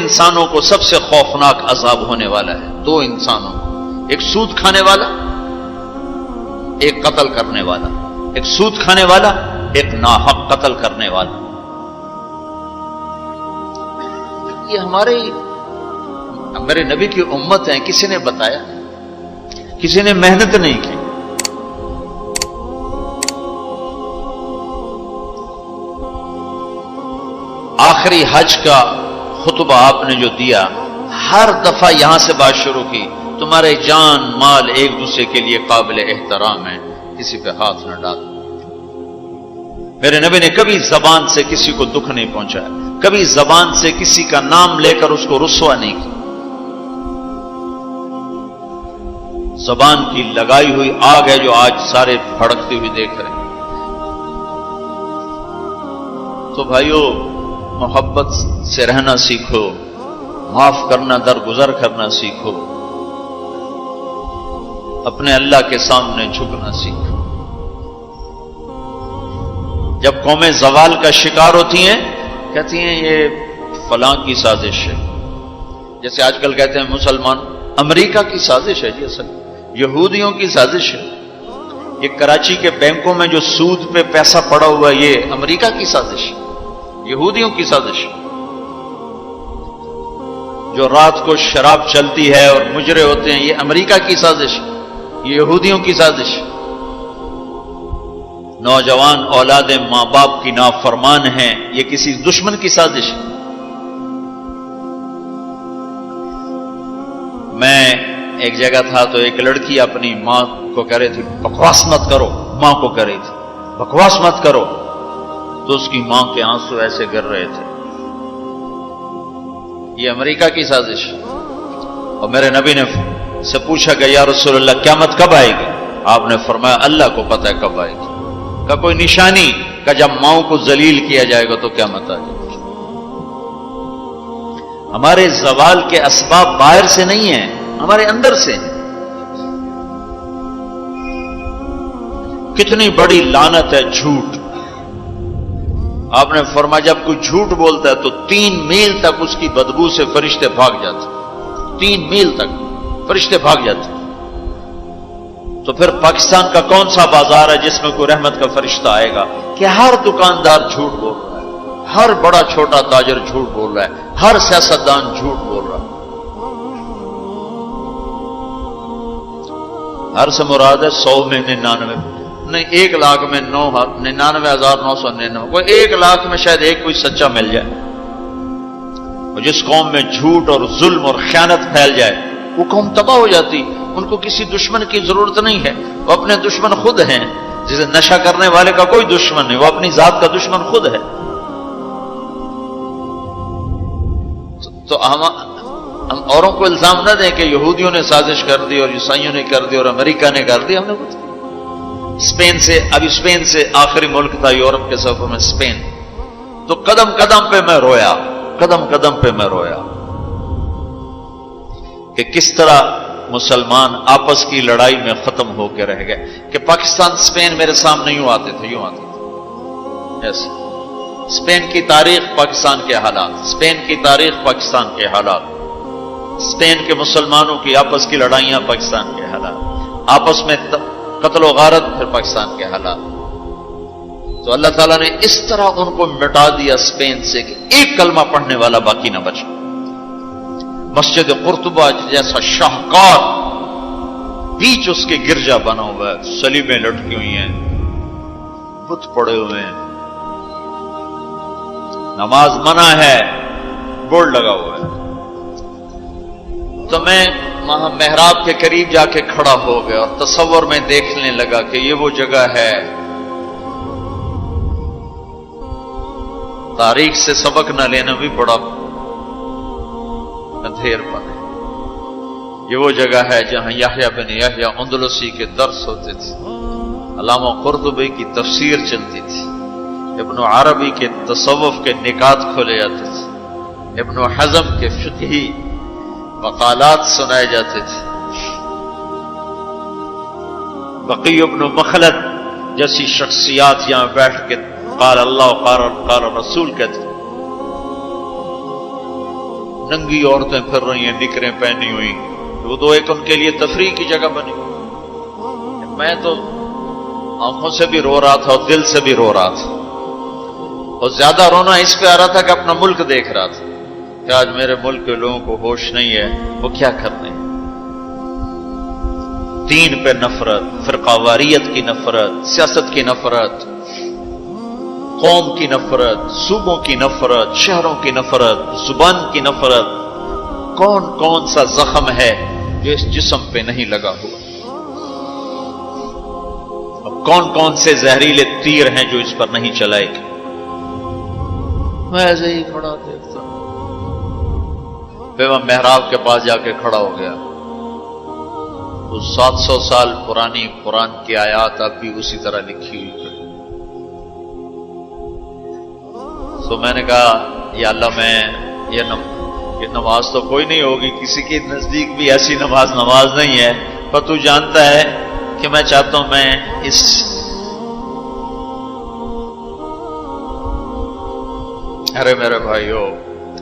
انسانوں کو سب سے خوفناک عذاب ہونے والا ہے، دو انسانوں کو، ایک سود کھانے والا، ایک قتل کرنے والا، ایک سود کھانے والا، ایک ناحق قتل کرنے والا۔ یہ میرے نبی کی امت ہیں، کسی نے بتایا، کسی نے محنت نہیں کی۔ آخری حج کا خطبہ آپ نے جو دیا، ہر دفعہ یہاں سے بات شروع کی، تمہارے جان مال ایک دوسرے کے لیے قابل احترام ہے، کسی پہ ہاتھ نہ ڈالو۔ میرے نبی نے کبھی زبان سے کسی کو دکھ نہیں پہنچایا، کبھی زبان سے کسی کا نام لے کر اس کو رسوا نہیں کیا۔ زبان کی لگائی ہوئی آگ ہے جو آج سارے بھڑکتے ہوئے دیکھ رہے ہیں۔ تو بھائیو، محبت سے رہنا سیکھو، معاف کرنا، درگزر کرنا سیکھو، اپنے اللہ کے سامنے جھکنا سیکھو۔ جب قومیں زوال کا شکار ہوتی ہیں، کہتی ہیں یہ فلاں کی سازش ہے، جیسے آج کل کہتے ہیں مسلمان، امریکہ کی سازش ہے، جی اصل یہودیوں کی سازش ہے۔ یہ کراچی کے بینکوں میں جو سود پہ پیسہ پڑا ہوا ہے، یہ امریکہ کی سازش ہے، یہودیوں کی سازش۔ جو رات کو شراب چلتی ہے اور مجرے ہوتے ہیں، یہ امریکہ کی سازش، یہ یہودیوں کی سازش۔ نوجوان اولاد ماں باپ کی نافرمان ہیں، یہ کسی دشمن کی سازش۔ میں ایک جگہ تھا تو ایک لڑکی اپنی ماں کو کہہ رہی تھی بکواس مت کرو، ماں کو کہہ رہی تھی بکواس مت کرو، تو اس کی ماں کے آنسو ایسے گر رہے تھے۔ یہ امریکہ کی سازش۔ اور میرے نبی نے سے پوچھا کہ یا رسول اللہ قیامت کب آئے گی؟ آپ نے فرمایا اللہ کو پتہ ہے کب آئے گی۔ کا کوئی نشانی کہ جب ماؤں کو ذلیل کیا جائے گا تو قیامت آ جائے گی۔ ہمارے زوال کے اسباب باہر سے نہیں ہیں، ہمارے اندر سے ہیں۔ کتنی بڑی لعنت ہے جھوٹ۔ آپ نے فرمایا جب کوئی جھوٹ بولتا ہے تو 3 میل تک اس کی بدبو سے فرشتے بھاگ جاتے، 3 میل تک فرشتے بھاگ جاتے۔ تو پھر پاکستان کا کون سا بازار ہے جس میں کوئی رحمت کا فرشتہ آئے گا؟ کہ ہر دکاندار جھوٹ بول رہا ہے، ہر بڑا چھوٹا تاجر جھوٹ بول رہا ہے، ہر سیاستدان جھوٹ بول رہا ہے۔ ہر سے مراد ہے 100 میں 99 نہیں، 1 لاکھ میں 99,999، کوئی 1 لاکھ میں شاید ایک کوئی سچا مل جائے۔ اور جس قوم میں جھوٹ اور ظلم اور خیانت پھیل جائے وہ قوم تباہ ہو جاتی۔ ان کو کسی دشمن کی ضرورت نہیں ہے، وہ اپنے دشمن خود ہیں۔ جسے نشہ کرنے والے کا کوئی دشمن نہیں، وہ اپنی ذات کا دشمن خود ہے۔ تو ہم اوروں کو الزام نہ دیں کہ یہودیوں نے سازش کر دی اور عیسائیوں نے کر دی اور امریکہ نے کر دی۔ ہم نے کچھ اسپین سے آخری ملک تھا یورپ کے سفر میں، اسپین، تو قدم قدم پہ میں رویا، قدم قدم پہ میں رویا کہ کس طرح مسلمان آپس کی لڑائی میں ختم ہو کے رہ گئے۔ کہ پاکستان اسپین میرے سامنے یوں آتے تھے، یوں آتے تھے ایسے۔ اسپین کی تاریخ، پاکستان کے حالات، اسپین کی تاریخ، پاکستان کے حالات، اسپین کے مسلمانوں کی آپس کی لڑائیاں، پاکستان کے حالات، آپس میں قتل و غارت، پھر پاکستان کے حالات۔ تو اللہ تعالیٰ نے اس طرح ان کو مٹا دیا اسپین سے کہ ایک کلمہ پڑھنے والا باقی نہ بچا۔ مسجد قرطبہ جیسا شاہکار بیچ اس کے گرجا بنا ہوا ہے، صلیبیں لٹکی ہوئی ہیں، بت پڑے ہوئے ہیں، نماز منع ہے، بورڈ لگا ہوا ہے۔ تو میں وہاں محراب کے قریب جا کے کھڑا ہو گیا اور تصور میں دیکھنے لگا کہ یہ وہ جگہ ہے، تاریخ سے سبق نہ لینا بھی بڑا اندھیر پن ہے۔ یہ وہ جگہ ہے جہاں یحییٰ بن یحییٰ اندلسی کے درس ہوتے تھے، علامہ قرطبی کی تفسیر چلتی تھی، ابن عربی کے تصوف کے نکات کھولے جاتے تھے، ابن حزم کے فقہی مقالات سنائے جاتے تھے، بقی ابن مخلد جیسی شخصیات یہاں بیٹھ کے قال اللہ قال رسول کہتے۔ ننگی عورتیں پھر رہی ہیں نکریں پہنی ہوئی، وہ تو ایک ان کے لیے تفریح کی جگہ بنی. میں تو آنکھوں سے بھی رو رہا تھا اور دل سے بھی رو رہا تھا، اور زیادہ رونا اس پہ آ رہا تھا کہ اپنا ملک دیکھ رہا تھا کہ آج میرے ملک کے لوگوں کو ہوش نہیں ہے وہ کیا کرنے. دین پہ نفرت، فرقہ واریت کی نفرت، سیاست کی نفرت، قوم کی نفرت، صوبوں کی نفرت، شہروں کی نفرت، زبان کی نفرت. کون کون سا زخم ہے جو اس جسم پہ نہیں لگا ہوا؟ اب کون کون سے زہریلے تیر ہیں جو اس پر نہیں چلائے گے؟ میں ایسے ہی کھڑا دیکھتا، پھر میں محراب کے پاس جا کے کھڑا ہو گیا. وہ 700 سال پرانی قرآن کی آیات اب بھی اسی طرح لکھی ہوئی ہے. تو میں نے کہا یا اللہ، میں یہ نماز تو کوئی نہیں ہوگی، کسی کے نزدیک بھی ایسی نماز نہیں ہے، پر تو جانتا ہے کہ میں چاہتا ہوں میں اس ارے میرے بھائیو،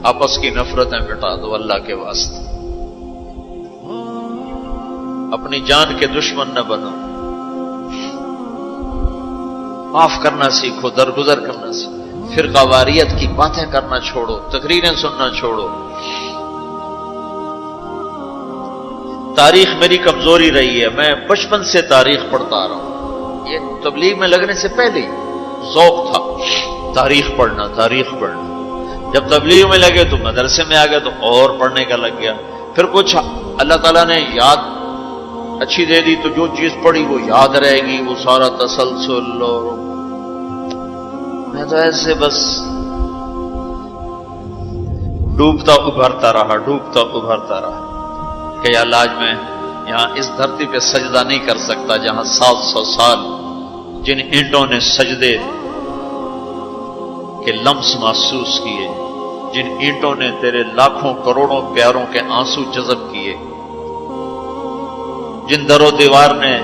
آپس کی نفرتیں مٹا دو اللہ کے واسطے. اپنی جان کے دشمن نہ بنو، معاف کرنا سیکھو، درگزر کرنا سیکھو، فرقہ واریت کی باتیں کرنا چھوڑو، تقریریں سننا چھوڑو. تاریخ میری کمزوری رہی ہے، میں بچپن سے تاریخ پڑھتا آ رہا ہوں. یہ تبلیغ میں لگنے سے پہلے ہی ذوق تھا تاریخ پڑھنا. جب تبلیغ میں لگے تو مدرسے میں آ گئے تو اور پڑھنے کا لگ گیا. پھر کچھ اللہ تعالیٰ نے یاد اچھی دے دی تو جو چیز پڑھی وہ یاد رہے گی، وہ سارا تسلسل. اور میں تو ایسے بس ڈوبتا ابھرتا رہا کہ یا اللہ، آج میں یہاں اس دھرتی پہ سجدہ نہیں کر سکتا جہاں 700 سال جن اینٹوں نے سجدے کے لمس محسوس کیے، جن اینٹوں نے تیرے لاکھوں کروڑوں پیاروں کے آنسو جذب کیے، جن در و دیوار نے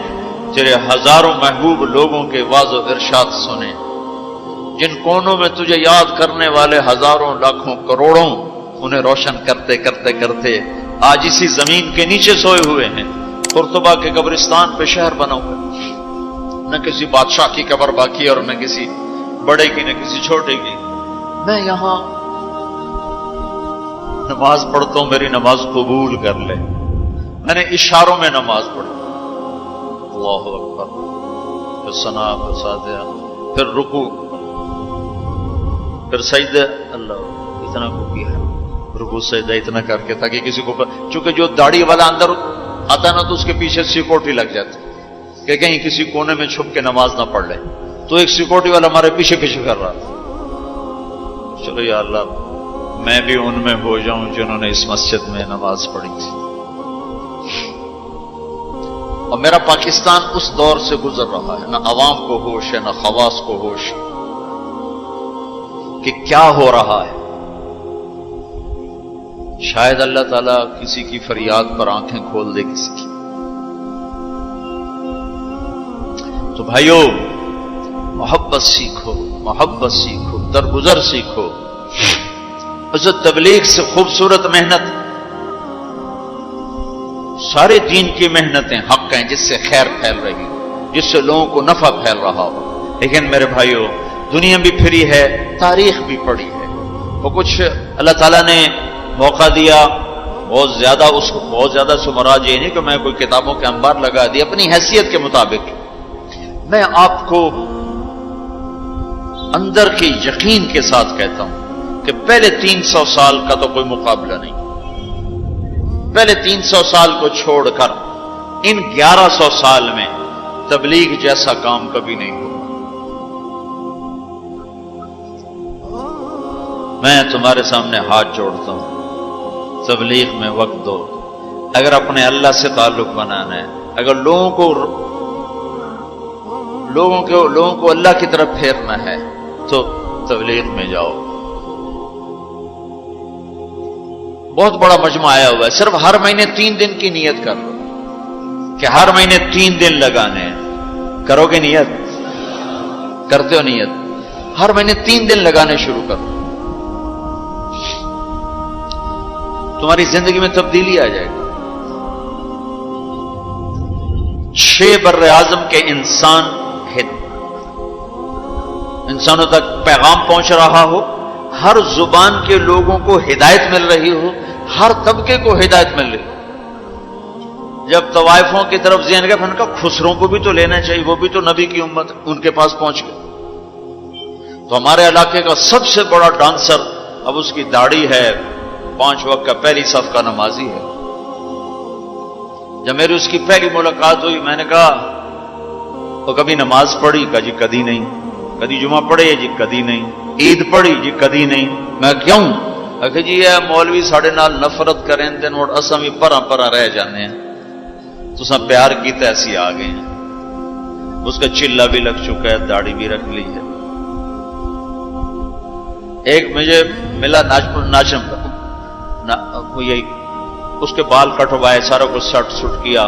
تیرے ہزاروں محبوب لوگوں کے واز و ارشاد سنے، جن کونوں میں تجھے یاد کرنے والے ہزاروں لاکھوں کروڑوں انہیں روشن کرتے کرتے کرتے آج اسی زمین کے نیچے سوئے ہوئے ہیں. قرطبہ کے قبرستان پہ شہر بنا ہوا، نہ کسی بادشاہ کی قبر باقی اور نہ کسی بڑے کی نہ کسی چھوٹے کی. میں یہاں نماز پڑھتا ہوں، میری نماز قبول کر لے. میں نے اشاروں میں نماز پڑھی، اللہ اکبر، پھر ثنا، پھر سجدہ، پھر رکوع، پھر سجدہ. اللہ اتنا کو کیا ہے، رکوع سجدہ اتنا کر کے تاکہ کسی کو، چونکہ جو داڑھی والا اندر آتا نا تو اس کے پیچھے سیکورٹی لگ جاتی کہ کہیں کسی کونے میں چھپ کے نماز نہ پڑھ لے. تو ایک سیکورٹی والا ہمارے پیچھے کر رہا تھا. چلو یا اللہ، میں بھی ان میں ہو جاؤں جنہوں نے اس مسجد میں نماز پڑھی تھی. اور میرا پاکستان اس دور سے گزر رہا ہے، نہ عوام کو ہوش ہے نہ خواص کو ہوش کہ کیا ہو رہا ہے. شاید اللہ تعالیٰ کسی کی فریاد پر آنکھیں کھول دے کسی کی. تو بھائیو، محبت سیکھو، درگزر سیکھو. اس تبلیغ سے خوبصورت محنت، سارے دین کی محنتیں حق ہیں جس سے خیر پھیل رہی ہو، جس سے لوگوں کو نفع پھیل رہا ہو. لیکن میرے بھائیو، دنیا بھی پھری ہے، تاریخ بھی پڑھی ہے. وہ کچھ اللہ تعالیٰ نے موقع دیا، بہت زیادہ سمراج یہ نہیں کہ میں کوئی کتابوں کے انبار لگا دی. اپنی حیثیت کے مطابق میں آپ کو اندر کے یقین کے ساتھ کہتا ہوں کہ پہلے 300 سال کا تو کوئی مقابلہ نہیں. پہلے 300 سال کو چھوڑ کر ان 1100 سال میں تبلیغ جیسا کام کبھی نہیں ہوا. میں تمہارے سامنے ہاتھ جوڑتا ہوں، تبلیغ میں وقت دو. اگر اپنے اللہ سے تعلق بنانا ہے، اگر لوگوں کو اللہ کی طرف پھیرنا ہے تو تبلیغ میں جاؤ. بہت بڑا مجمع آیا ہوا ہے، صرف ہر مہینے 3 دن کی نیت کر لو کہ ہر مہینے 3 دن لگانے ہیں. کرو گے نیت؟ کرتے ہو نیت؟ ہر مہینے 3 دن لگانے شروع کرو. تمہاری زندگی میں تبدیلی آ جائے گی. 6 بر اعظم کے انسانوں تک پیغام پہنچ رہا ہو، ہر زبان کے لوگوں کو ہدایت مل رہی ہو، ہر طبقے کو ہدایت مل رہی ہو. جب طوائفوں کی طرف ذہن گئے، ان کا خسروں کو بھی تو لینا چاہیے، وہ بھی تو نبی کی امت، ان کے پاس پہنچ گئے. تو ہمارے علاقے کا سب سے بڑا ڈانسر اب اس کی داڑھی ہے، 5 وقت کا پہلی صف کا نمازی ہے. جب میری اس کی پہلی ملاقات ہوئی، میں نے کہا وہ کبھی نماز پڑھی؟ کہا جی کدی نہیں. کدی جمعہ پڑھے؟ جی کدی نہیں. عید پڑھی؟ جی کدی نہیں. میں کیوں؟ کہ جی یہ مولوی ساڑھے نال نفرت کریں دن اور اساں بھی پرا پرا رہ جانے ہیں، تو سب پیار کی تو ایسی آ گئے ہیں. اس کا چلا بھی لگ چکا ہے، داڑھی بھی رکھ لی ہے. ایک مجھے ملا ناچم کا، یہی اس کے بال کٹوائے، سارا کچھ سٹ سٹ کیا.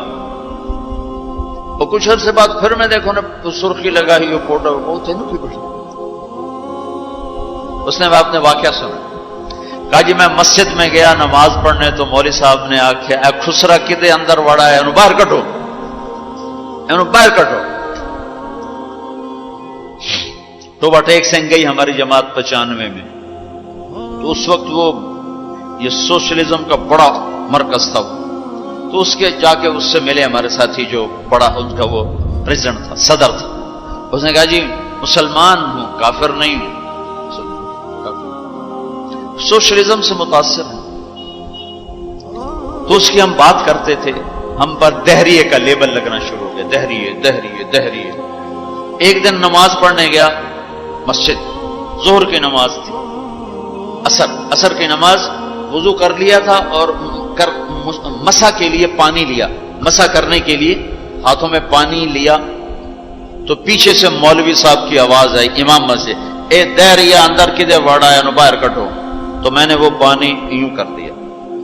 اور کچھ عرصے بعد پھر میں دیکھو نا سرخی لگائی وہ فوٹو، بہت ہے نا کی کچھ. اس نے اپنے واقعہ سنا. کہا جی میں مسجد میں گیا نماز پڑھنے، تو مولوی صاحب نے آخیا اے خسرا کدے اندر وڑا ہے، باہر کٹو، باہر کٹو. تو ٹیک سنگھ گئی ہماری جماعت 95 میں. تو اس وقت وہ یہ سوشلزم کا بڑا مرکز تھا. تو اس کے جا کے اس سے ملے ہمارے ساتھی، جو بڑا ان کا وہ پریزیڈنٹ تھا، صدر تھا. اس نے کہا جی مسلمان ہوں، کافر نہیں ہوں، سوشلزم سے متاثر ہیں. تو اس کی ہم بات کرتے تھے، ہم پر دہریے کا لیبل لگنا شروع ہو گیا، دہریے دہریے دہریے. ایک دن نماز پڑھنے گیا مسجد، ظہر کی نماز تھی، عصر کی نماز، وضو کر لیا تھا اور مسا کے لیے پانی لیا، مسا کرنے کے لیے ہاتھوں میں پانی لیا. تو پیچھے سے مولوی صاحب کی آواز آئی امام مسجد، اے دہریہ اندر کدے وڑا ہے، باہر کٹو. تو میں نے وہ پانی یوں کر دیا،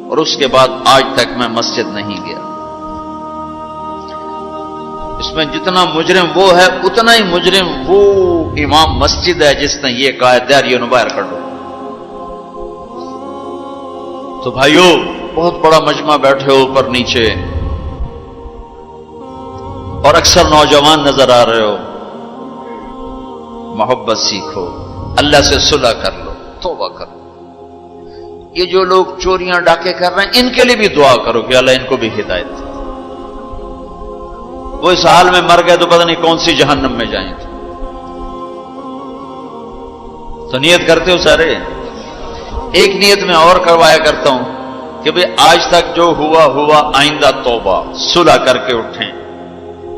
اور اس کے بعد آج تک میں مسجد نہیں گیا. اس میں جتنا مجرم وہ ہے، اتنا ہی مجرم وہ امام مسجد ہے جس نے یہ کہا ہے دہریہ باہر کٹو. تو بھائیو بہت بڑا مجمع بیٹھے ہو اوپر نیچے، اور اکثر نوجوان نظر آ رہے ہو. محبت سیکھو، اللہ سے صلح کر لو، توبہ کرو. یہ جو لوگ چوریاں ڈاکے کر رہے ہیں، ان کے لیے بھی دعا کرو کہ اللہ ان کو بھی ہدایت دے. وہ اس حال میں مر گئے تو پتہ نہیں کون سی جہنم میں جائیں گے. تو نیت کرتے ہو سارے؟ ایک نیت میں اور کروایا کرتا ہوں کہ بھئی آج تک جو ہوا ہوا، آئندہ توبہ، صلح کر کے اٹھیں،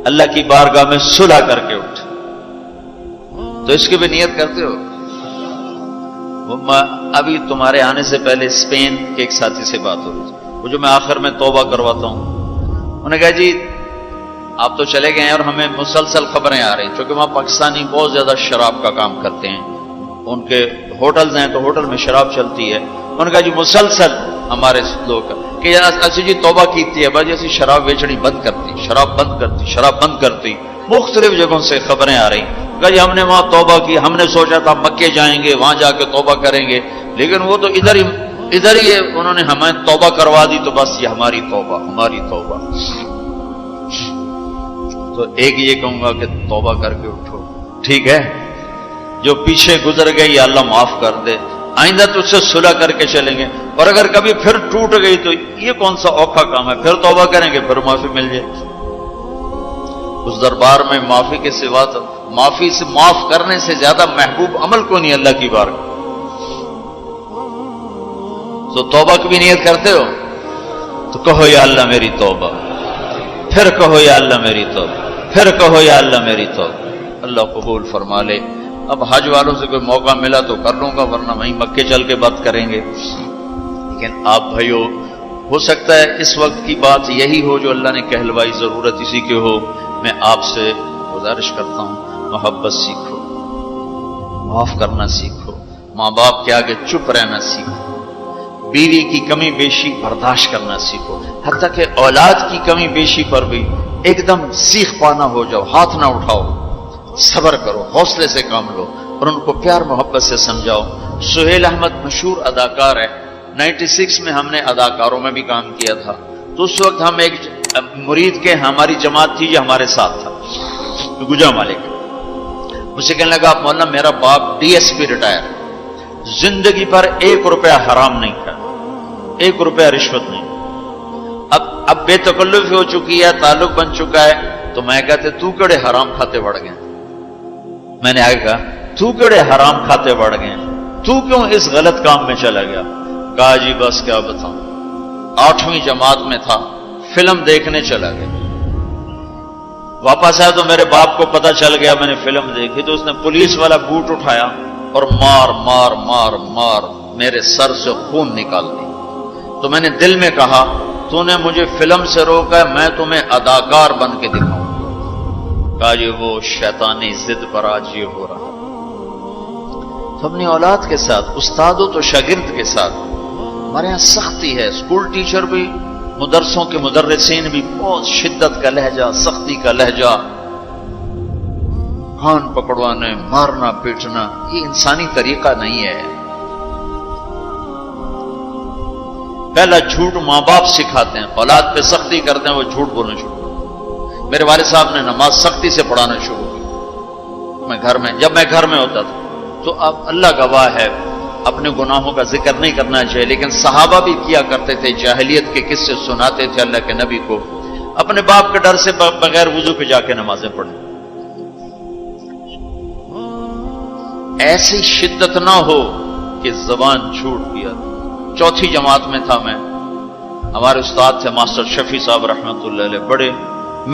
اللہ کی بارگاہ میں صلح کر کے اٹھیں. تو اس کی بھی نیت کرتے ہو؟ ابھی تمہارے آنے سے پہلے اسپین کے ایک ساتھی سے بات ہو رہی تھی، وہ جو میں آخر میں توبہ کرواتا ہوں. انہوں نے کہا جی آپ تو چلے گئے ہیں اور ہمیں مسلسل خبریں آ رہی ہیں، چونکہ وہاں پاکستانی بہت زیادہ شراب کا کام کرتے ہیں، ان کے ہوٹلز ہیں تو ہوٹل میں شراب چلتی ہے. انہوں نے کہا جی مسلسل ہمارے لوگ کہ اچھی جی توبہ کیتی ہے باجی اسی شراب بیچنی بند کرتی، شراب بند کرتی، شراب بند کرتی. مختلف جگہوں سے خبریں آ رہی. کہا جی ہم نے وہاں توبہ کی، ہم نے سوچا تھا مکے جائیں گے، وہاں جا کے توبہ کریں گے، لیکن وہ تو ادھر ہی انہوں نے ہمیں توبہ کروا دی. تو بس یہ ہماری توبہ، ہماری توبہ. تو ایک یہ کہوں گا کہ توبہ کر کے اٹھو، ٹھیک ہے؟ جو پیچھے گزر گئی اللہ معاف کر دے، آئندہ تو اس سے صلح کر کے چلیں گے. اور اگر کبھی پھر ٹوٹ گئی تو یہ کون سا اوکھا کام ہے، پھر توبہ کریں گے، پھر معافی مل جائے. اس دربار میں معافی کے سوا تو معافی سے معاف کرنے سے زیادہ محبوب عمل کو نہیں اللہ کی بارگاہ. تو توبہ کی بھی نیت کرتے ہو تو کہو یا اللہ میری توبہ، پھر کہو یا اللہ میری توبہ، پھر کہو یا اللہ میری توبہ. اللہ قبول فرما لے. اب حج والوں سے کوئی موقع ملا تو کر لوں گا، ورنہ وہیں مکے چل کے بات کریں گے. لیکن آپ بھائیو، ہو سکتا ہے اس وقت کی بات یہی ہو جو اللہ نے کہلوائی، ضرورت اسی کی ہو. میں آپ سے گزارش کرتا ہوں محبت سیکھو، معاف کرنا سیکھو، ماں باپ کے آگے چپ رہنا سیکھو، بیوی کی کمی بیشی برداشت کرنا سیکھو، حتیٰ کہ اولاد کی کمی بیشی پر بھی ایک دم سیخ پانا ہو جاؤ، ہاتھ نہ اٹھاؤ، صبر کرو، حوصلے سے کام لو اور ان کو پیار محبت سے سمجھاؤ. سہیل احمد مشہور اداکار ہے، 96 میں ہم نے اداکاروں میں بھی کام کیا تھا، تو اس وقت ہم ایک مرید کے ہماری جماعت تھی جو ہمارے ساتھ تھا، گجا مالک، مجھ سے کہنے لگا مولانا میرا باپ DSP ریٹائر، زندگی پر 1 روپیہ حرام نہیں کھایا، 1 روپیہ رشوت نہیں، اب بے تکلفی ہو چکی ہے، تعلق بن چکا ہے، تو میں کہتے تو کڑے حرام کھاتے بڑھ گئے، میں نے آگے کہا تو کڑے حرام کھاتے بڑھ گئے، تو کیوں اس غلط کام میں چلا گیا؟ کہا جی بس کیا بتاؤں، 8ویں جماعت میں تھا، فلم دیکھنے چلا گیا، واپس آیا تو میرے باپ کو پتا چل گیا میں نے فلم دیکھی، تو اس نے پولیس والا بوٹ اٹھایا اور مار مار مار مار میرے سر سے خون نکال دی، تو میں نے دل میں کہا تو نے مجھے فلم سے روکا ہے، میں تمہیں اداکار بن کے دکھاؤں۔ کہا جی وہ شیطانی ضد پر آج یہ ہو رہا، تو اپنی اولاد کے ساتھ، استاد و تو شاگرد کے ساتھ ہمارے یہاں سختی ہے، اسکول ٹیچر بھی، مدرسوں کے مدرسین بھی بہت شدت کا لہجہ، سختی کا لہجہ، کان پکڑوانے، مارنا پیٹنا، یہ انسانی طریقہ نہیں ہے۔ پہلا جھوٹ ماں باپ سکھاتے ہیں، اولاد پہ سختی کرتے ہیں، وہ جھوٹ بولنا شروع کرتے۔ میرے والد صاحب نے نماز سختی سے پڑھانا شروع کی، جب میں گھر میں ہوتا تھا، تو اب اللہ گواہ ہے اپنے گناہوں کا ذکر نہیں کرنا چاہیے، لیکن صحابہ بھی کیا کرتے تھے، جاہلیت کے قصے سناتے تھے اللہ کے نبی کو، اپنے باپ کے ڈر سے بغیر وضو پہ جا کے نمازیں پڑھیں۔ ایسی شدت نہ ہو کہ زبان جھوٹ پیا۔ 4تھی جماعت میں تھا میں، ہمارے استاد تھے ماسٹر شفیع صاحب رحمۃ اللہ علیہ، بڑے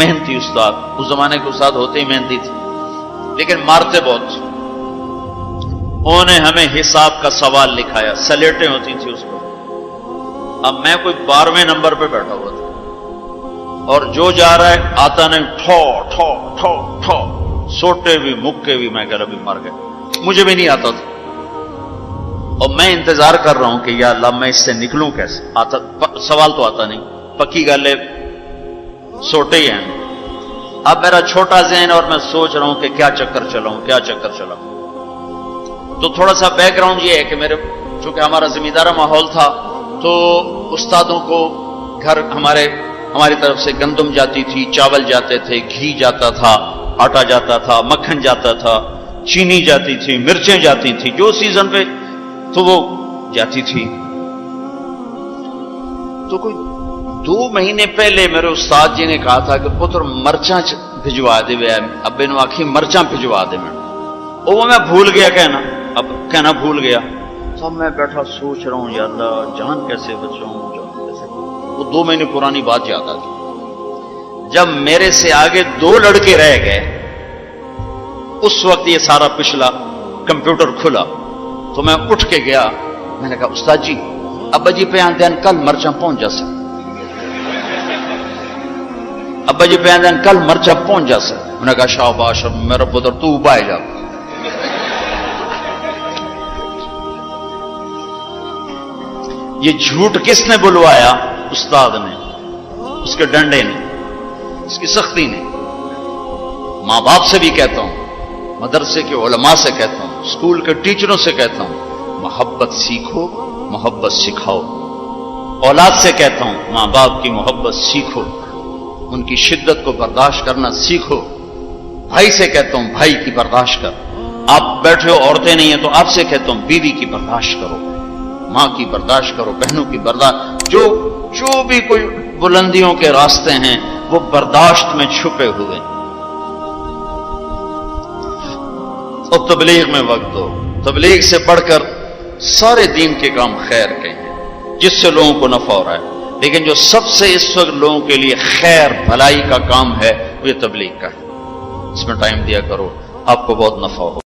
محنتی استاد، اس زمانے کے استاد ہوتے ہی محنتی تھے، لیکن مارتے بہت۔ انہوں نے ہمیں حساب کا سوال لکھایا، سلیٹیں ہوتی تھیں اس پر، اب میں کوئی 12ویں نمبر پہ بیٹھا ہوا تھا، اور جو جا رہا ہے آتا نہیں، ٹھو ٹھو ٹھو ٹھو، سوٹے بھی مکے بھی، میں کہہ رہا بھی مر گئے، مجھے بھی نہیں آتا تھا، اور میں انتظار کر رہا ہوں کہ یا اللہ میں اس سے نکلوں کیسے، سوال تو آتا نہیں، پکی گل ہے سوٹے ہی ہیں۔ اب میرا چھوٹا ذہن اور میں سوچ رہا ہوں کہ کیا چکر چلاؤں، کیا چکر چلاؤں۔ تو تھوڑا سا بیک گراؤنڈ یہ ہے کہ چونکہ ہمارا زمیندارہ ماحول تھا، تو استادوں کو گھر ہماری طرف سے گندم جاتی تھی، چاول جاتے تھے، گھی جاتا تھا، آٹا جاتا تھا، مکھن جاتا تھا، چینی جاتی تھی، مرچیں جاتی تھی، جو سیزن پہ تو وہ جاتی تھی۔ تو کوئی 2 مہینے پہلے میرے استاد جی نے کہا تھا کہ پتر مرچاں بھجوا دے، ابے نو آخی مرچاں بھجوا دے، وہ میں بھول گیا کہنا بھول گیا۔ سب میں بیٹھا سوچ رہا ہوں یا اللہ جان کیسے بچاؤں، وہ 2 مہینے پرانی بات یاد آ گئی۔ جب میرے سے آگے 2 لڑکے رہ گئے، اس وقت یہ سارا پچھلا کمپیوٹر کھلا، تو میں اٹھ کے گیا، میں نے کہا استاد جی ابا جی پہ آندین کل مرچاں پہنچ جا سکتے، ابا جی پہ آندین کل مرچاں پہنچ جا سکتے۔ میں نے کہا شاباش میرا پتر تو بائے جا۔ یہ جھوٹ کس نے بلوایا؟ استاد نے، اس کے ڈنڈے نے، اس کی سختی نے۔ ماں باپ سے بھی کہتا ہوں، مدرسے کے علماء سے کہتا ہوں، اسکول کے ٹیچروں سے کہتا ہوں، محبت سیکھو، محبت سکھاؤ۔ اولاد سے کہتا ہوں ماں باپ کی محبت سیکھو، ان کی شدت کو برداشت کرنا سیکھو۔ بھائی سے کہتا ہوں بھائی کی برداشت کر، آپ بیٹھے ہو عورتیں نہیں ہیں تو آپ سے کہتا ہوں بیوی کی برداشت کرو، ماں کی برداشت کرو، بہنوں کی برداشت، جو بھی کوئی بلندیوں کے راستے ہیں وہ برداشت میں چھپے ہوئے۔ اور تبلیغ میں وقت دو، تبلیغ سے بڑھ کر سارے دین کے کام خیر کے ہیں جس سے لوگوں کو نفع ہو رہا ہے، لیکن جو سب سے اس وقت لوگوں کے لیے خیر بھلائی کا کام ہے وہ یہ تبلیغ کا ہے، اس میں ٹائم دیا کرو، آپ کو بہت نفع ہو۔